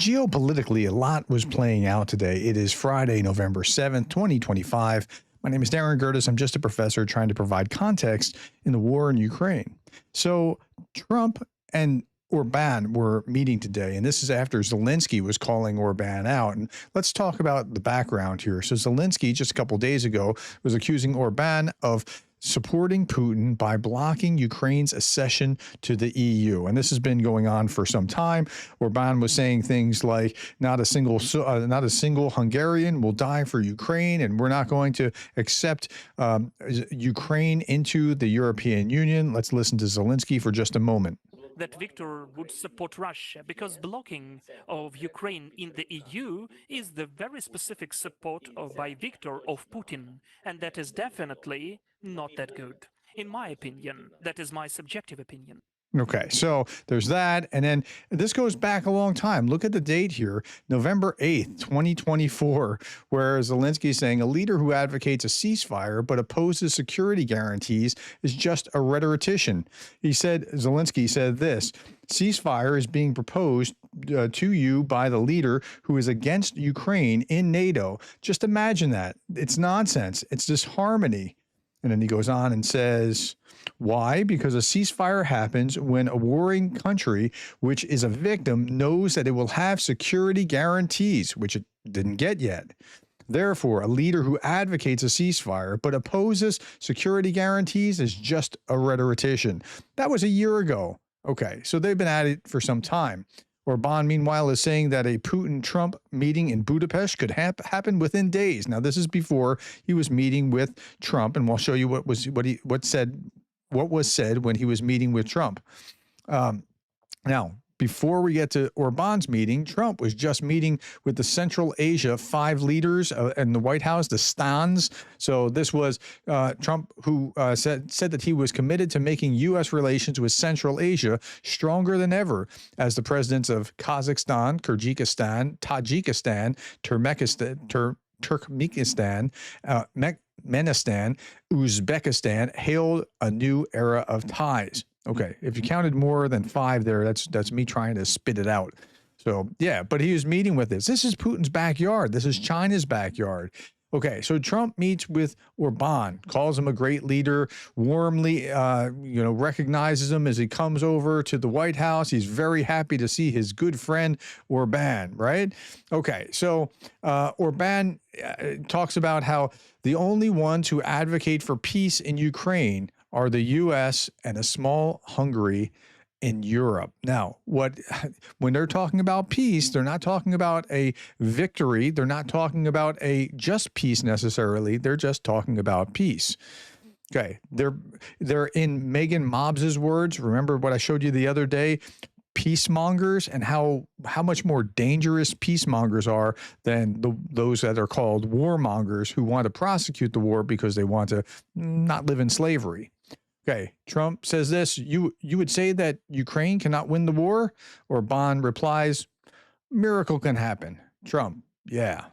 Geopolitically, a lot was playing out today. It is Friday, November 7th, 2025. My name is Darren Gerdes. I'm just a professor trying to provide context in the war in Ukraine. So Trump and Orban were meeting today, and this is after Zelensky was calling Orban out. And let's talk about the background here. So Zelensky, just a couple of days ago, was accusing Orban of supporting Putin by blocking Ukraine's accession to the EU. And this has been going on for some time. Orban was saying things like, not a single Hungarian will die for Ukraine, and we're not going to accept Ukraine into the European Union. Let's listen to Zelensky for just a moment. That Viktor would support Russia because blocking of Ukraine in the EU is the very specific support by Viktor of Putin, and that is definitely not that good. In my opinion, that is my subjective opinion. Okay, so there's that. And then this goes back a long time. Look at the date here, November 8th, 2024, where Zelensky is saying a leader who advocates a ceasefire but opposes security guarantees is just a rhetorician. Zelensky said this: ceasefire is being proposed to you by the leader who is against Ukraine in NATO. Just imagine that. It's nonsense. It's disharmony. And then he goes on and says, why? Because a ceasefire happens when a warring country, which is a victim, knows that it will have security guarantees, which it didn't get yet. Therefore, a leader who advocates a ceasefire but opposes security guarantees is just a rhetorician. That was a year ago. Okay, so they've been at it for some time. Orban, meanwhile, is saying that a Putin-Trump meeting in Budapest could happen within days. Now, this is before he was meeting with Trump, and we'll show you what was said when he was meeting with Trump. Now, before we get to Orban's meeting, Trump was just meeting with the Central Asia 5 leaders in the White House, the Stans. So this was Trump who said that he was committed to making U.S. relations with Central Asia stronger than ever, as the presidents of Kazakhstan, Kyrgyzstan, Tajikistan, Turkmenistan, Turkmenistan, Uzbekistan hailed a new era of ties. Okay, if you counted more than 5 there, that's me trying to spit it out. So, yeah, but he was meeting with this. This is Putin's backyard. This is China's backyard. Okay, so Trump meets with Orban, calls him a great leader, warmly, recognizes him as he comes over to the White House. He's very happy to see his good friend Orban, right? Okay, so Orban talks about how the only ones who advocate for peace in Ukraine are the U.S. and a small Hungary in Europe. Now, when they're talking about peace, they're not talking about a victory. They're not talking about a just peace necessarily. They're just talking about peace. Okay, they're in Megan Mobbs's words. Remember what I showed you the other day? Peacemongers, and how much more dangerous peacemongers are than those that are called warmongers, who want to prosecute the war because they want to not live in slavery. Okay, Trump says this: you would say that Ukraine cannot win the war? Orban replies, miracle can happen. Trump, yeah,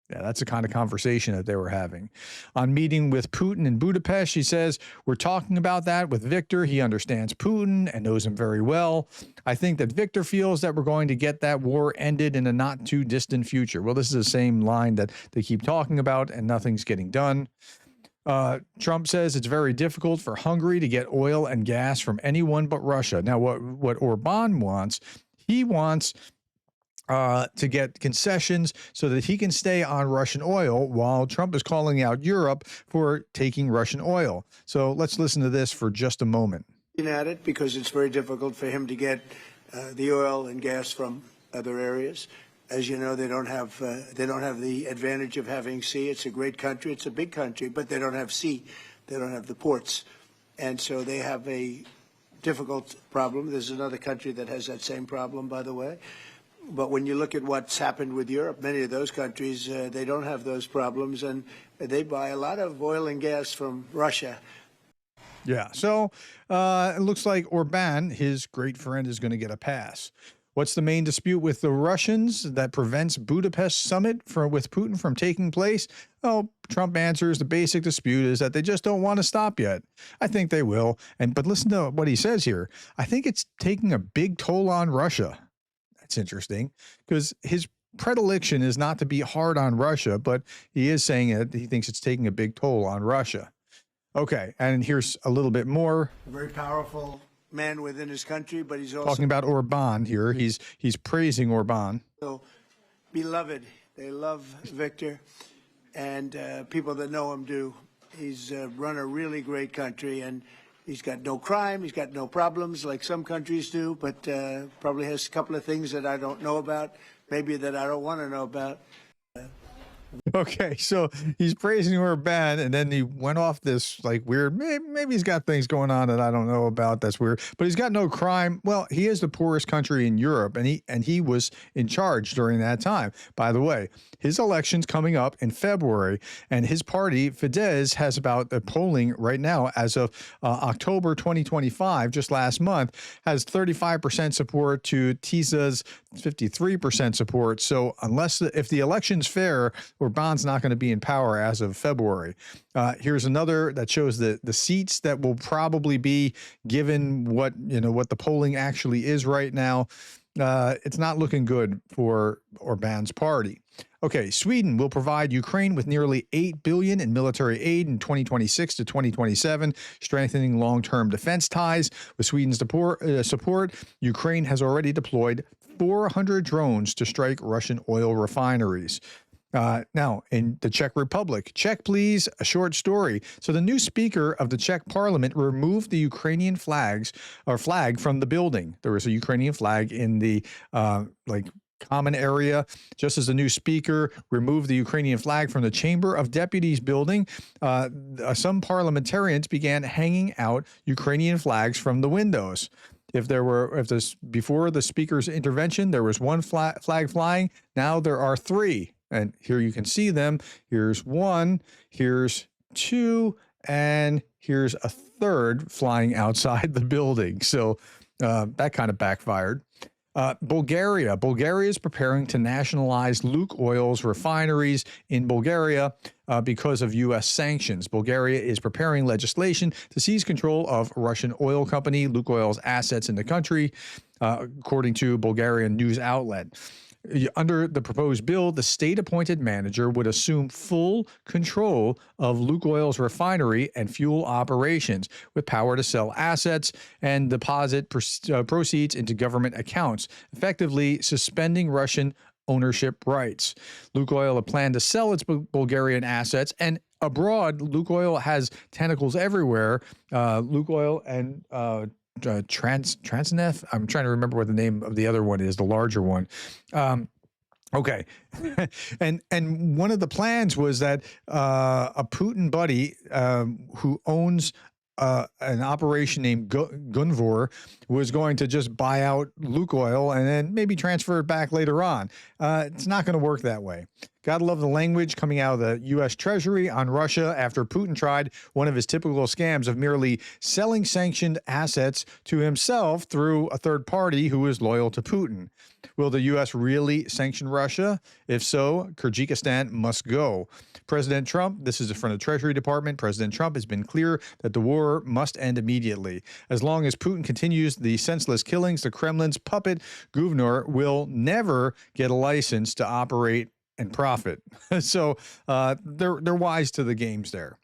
that's the kind of conversation that they were having. On meeting with Putin in Budapest, she says, we're talking about that with Viktor. He understands Putin and knows him very well. I think that Viktor feels that we're going to get that war ended in a not too distant future. Well, this is the same line that they keep talking about, and nothing's getting done. Trump says it's very difficult for Hungary to get oil and gas from anyone but Russia. Now, what Orban wants, he wants to get concessions so that he can stay on Russian oil, while Trump is calling out Europe for taking Russian oil. So let's listen to this for just a moment. At it because it's very difficult for him to get the oil and gas from other areas. As you know, they don't have the advantage of having sea. It's a great country. It's a big country, but they don't have sea. They don't have the ports. And so they have a difficult problem. There's another country that has that same problem, by the way. But when you look at what's happened with Europe, many of those countries, they don't have those problems, and they buy a lot of oil and gas from Russia. Yeah, so it looks like Orban, his great friend, is going to get a pass. What's the main dispute with the Russians that prevents Budapest summit with Putin from taking place? Oh, Trump answers the basic dispute is that they just don't want to stop yet. I think they will. But listen to what he says here. I think it's taking a big toll on Russia. That's interesting, because his predilection is not to be hard on Russia, but he is saying that he thinks it's taking a big toll on Russia. Okay, and here's a little bit more. A very powerful man within his country, but he's also Talking about Orban here. He's praising Orban. beloved. They love Viktor, and people that know him do. He's run a really great country, and he's got no crime. He's got no problems like some countries do, but probably has a couple of things that I don't know about, maybe that I don't want to know about. Okay, so he's praising Orban, and then he went off this like weird. Maybe he's got things going on that I don't know about. That's weird, but he's got no crime. Well, he is the poorest country in Europe, and he was in charge during that time. By the way, his election's coming up in February, and his party Fidesz has about the polling right now as of October 2025, just last month, has 35% support to TISA's 53% support. So if the election's fair, Orban's not going to be in power as of February. Here's another that shows the seats that will probably be given what the polling actually is right now. It's not looking good for Orban's party. Okay, Sweden will provide Ukraine with nearly $8 billion in military aid in 2026 to 2027, strengthening long-term defense ties. With Sweden's support, Ukraine has already deployed 400 drones to strike Russian oil refineries. Now, in the Czech Republic, Czech, please, a short story. So the new speaker of the Czech parliament removed the Ukrainian flag from the building. There was a Ukrainian flag in the common area. Just as the new speaker removed the Ukrainian flag from the Chamber of Deputies building, some parliamentarians began hanging out Ukrainian flags from the windows. Before the speaker's intervention, there was one flag flying. Now there are three. And here you can see them. Here's one, here's two, and here's a third flying outside the building. So that kind of backfired. Bulgaria is preparing to nationalize Lukoil's refineries in Bulgaria because of U.S. sanctions. Bulgaria is preparing legislation to seize control of Russian oil company Lukoil's assets in the country, according to a Bulgarian news outlet. Under the proposed bill, the state-appointed manager would assume full control of Lukoil's refinery and fuel operations, with power to sell assets and deposit proceeds into government accounts, effectively suspending Russian ownership rights. Lukoil had planned to sell its Bulgarian assets, and abroad, Lukoil has tentacles everywhere. Lukoil and Transneft. I'm trying to remember what the name of the other one is, the larger one. Okay. and one of the plans was that a Putin buddy who owns an operation named Gunvor was going to just buy out Lukoil and then maybe transfer it back later on. It's not going to work that way. Gotta love the language coming out of the U.S. Treasury on Russia after Putin tried one of his typical scams of merely selling sanctioned assets to himself through a third party who is loyal to Putin. Will the U.S. really sanction Russia? If so, Kyrgyzstan must go. President Trump, this is from the Treasury Department, President Trump has been clear that the war must end immediately. As long as Putin continues the senseless killings, the Kremlin's puppet governor will never get a license to operate and profit. So they're wise to the games there.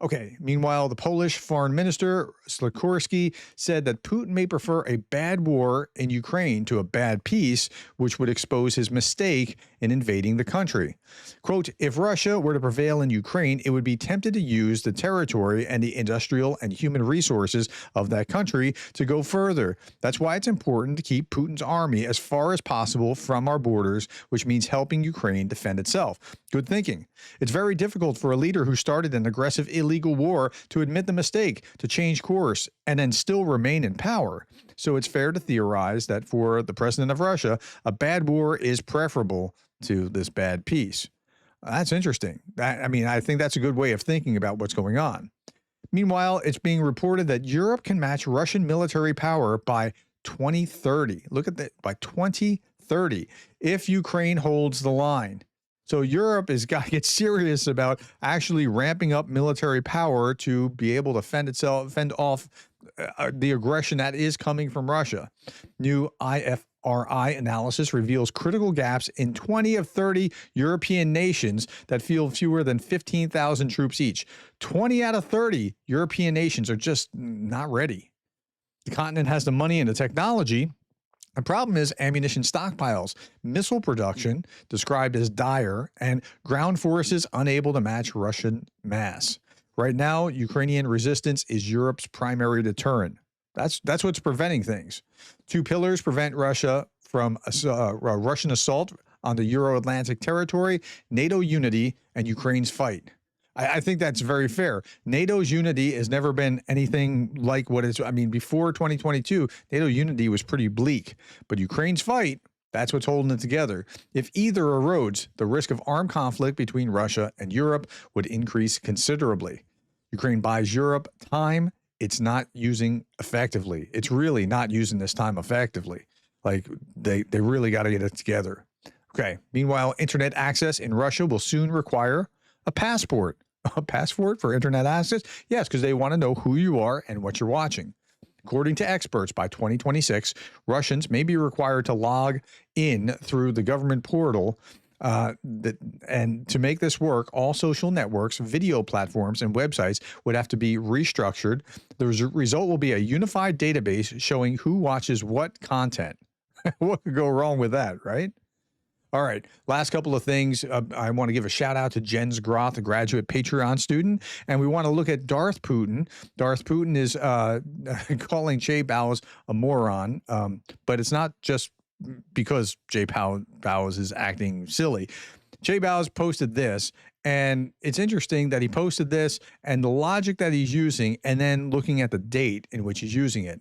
Okay, meanwhile, the Polish foreign minister, Sikorski, said that Putin may prefer a bad war in Ukraine to a bad peace, which would expose his mistake in invading the country. Quote, if Russia were to prevail in Ukraine, it would be tempted to use the territory and the industrial and human resources of that country to go further. That's why it's important to keep Putin's army as far as possible from our borders, which means helping Ukraine defend itself. Good thinking. It's very difficult for a leader who started an aggressive illegal war to admit the mistake, to change course, and then still remain in power. So it's fair to theorize that for the president of Russia, a bad war is preferable to this bad peace. That's interesting. I think that's a good way of thinking about what's going on. Meanwhile, it's being reported that Europe can match Russian military power by 2030. Look at that, by 2030, if Ukraine holds the line. So Europe has got to get serious about actually ramping up military power to be able to fend off the aggression that is coming from Russia. New RI analysis reveals critical gaps in 20 of 30 European nations that field fewer than 15,000 troops each. 20 out of 30 European nations are just not ready. The continent has the money and the technology. The problem is ammunition stockpiles, missile production described as dire, and ground forces unable to match Russian mass. Right now, Ukrainian resistance is Europe's primary deterrent. That's what's preventing things. Two pillars prevent Russia from Russian assault on the Euro-Atlantic territory: NATO unity and Ukraine's fight. I think that's very fair. NATO's unity has never been anything like what it's, I mean, before 2022, NATO unity was pretty bleak, but Ukraine's fight, that's what's holding it together. If either erodes, the risk of armed conflict between Russia and Europe would increase considerably. Ukraine buys Europe time it's not using effectively. It's really not using this time effectively. Like they really got to get it together. Okay. Meanwhile, internet access in Russia will soon require a passport. A passport for internet access? Yes, because they want to know who you are and what you're watching. According to experts, by 2026, Russians may be required to log in through the government portal. And to make this work, all social networks, video platforms, and websites would have to be restructured. The result will be a unified database showing who watches what content. What could go wrong with that, right? All right, last couple of things. I want to give a shout out to Jens Groth, a graduate Patreon student, and we want to look at Darth Putin. Darth Putin is calling Jay Bowes a moron, but it's not just because Jay Bowes is acting silly. Jay Bowes posted this, and it's interesting that he posted this and the logic that he's using, and then looking at the date in which he's using it.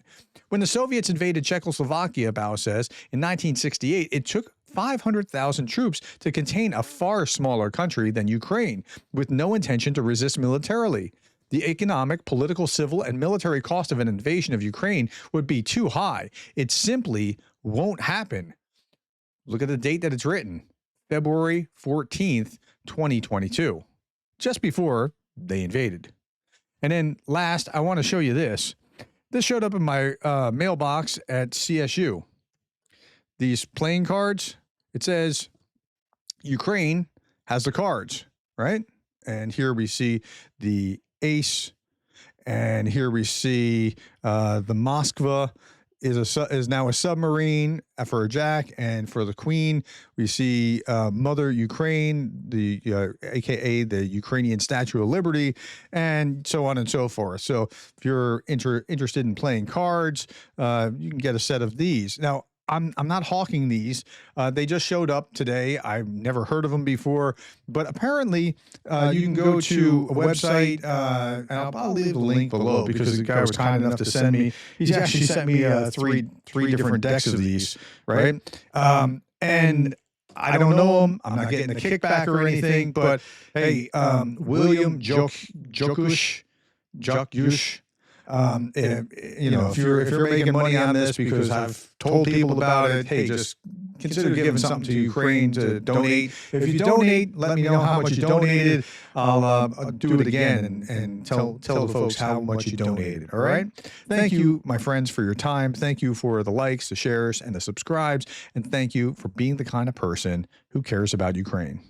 When the Soviets invaded Czechoslovakia, Bowes says, in 1968, it took 500,000 troops to contain a far smaller country than Ukraine, with no intention to resist militarily. The economic, political, civil, and military cost of an invasion of Ukraine would be too high. It simply won't happen. Look at the date that it's written, February 14th, 2022, just before they invaded. And then last, I want to show you this. This showed up in my mailbox at CSU. These playing cards, it says Ukraine has the cards, right? And here we see the ace, and here we see the Moskva is now a submarine for a jack, and for the queen we see Mother Ukraine, the aka the Ukrainian Statue of Liberty, and so on and so forth. So if you're interested in playing cards, you can get a set of these. Now, I'm not hawking these. They just showed up today. I've never heard of them before, but apparently you can go to a website, and I'll probably leave the link below because the guy was kind enough to send me. He's actually sent me three different decks of these, right? And I don't know them. I'm not getting a kickback or anything, but hey, William Jokush. If you're making money on this because I've told people about it, hey, just consider giving something to Ukraine to donate. If you donate, let me know how much you donated. I'll do it again and tell the folks how much you donated. All right. Thank you, my friends, for your time. Thank you for the likes, the shares, and the subscribes. And thank you for being the kind of person who cares about Ukraine.